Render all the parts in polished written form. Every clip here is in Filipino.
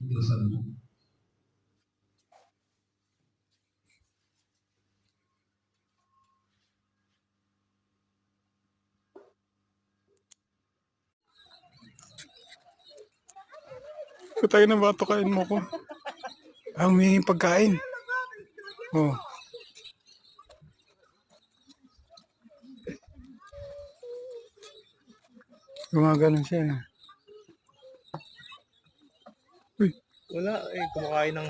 Dasal mo. Tayo na ba? Kain mo ko. Humingi pagkain. Oh. Gumaganon siya. Uy. Wala eh, kumakain ng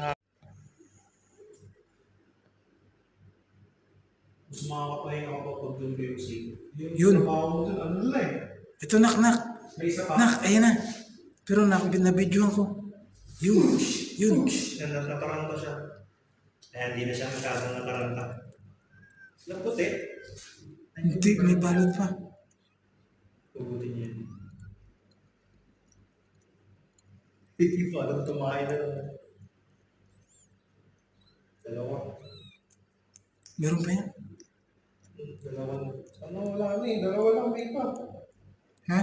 Mas makakapahinga ako pag doon kayo sa'yo. Yun. Ano na eh. Ito nak. May isa pa. Nak, ayan na. Pero nabidyohan ko. Yun. Nataranta siya. Kaya hindi na siya masyadong nataranta. Sila puti. Hindi, may balot pa. Pugutin niya. Hindi pa alam tumahay na naman. Dalawa. Meron pa yan? Dalawa. Ano wala na eh. Dalawa lang may pa. Ha?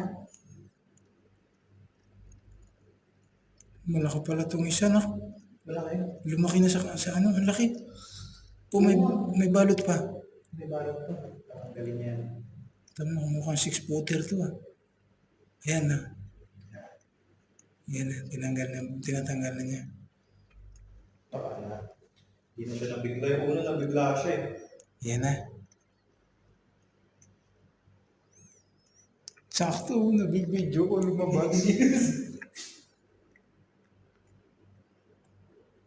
Malaki pala itong isa na. Malaki. Lumaki na sa ano, ang laki. May balot pa. May balot pa. Ang galing yan. Tama, mukhang 6-footer to ah. Ayan na. Ayan na, tinatanggal na niya. Baka na. Hindi na siya nabigla. Yung una nabigla siya eh. Ayan na. Sakto, nabibidyo ko lumabas.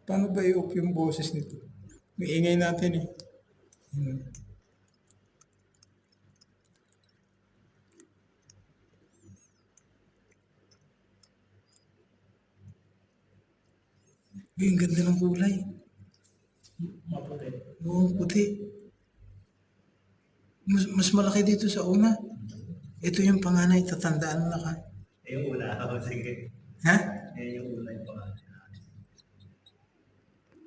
Paano ba i-off yung boses nito? May ingay natin eh. Uy, ang ganda ng kulay. Maputi. Oo, puti. Mas malaki dito sa una. Ito yung panganay, tatandaan mo na ka. Yung una. Sige. Ha? Yung una yung pangalan.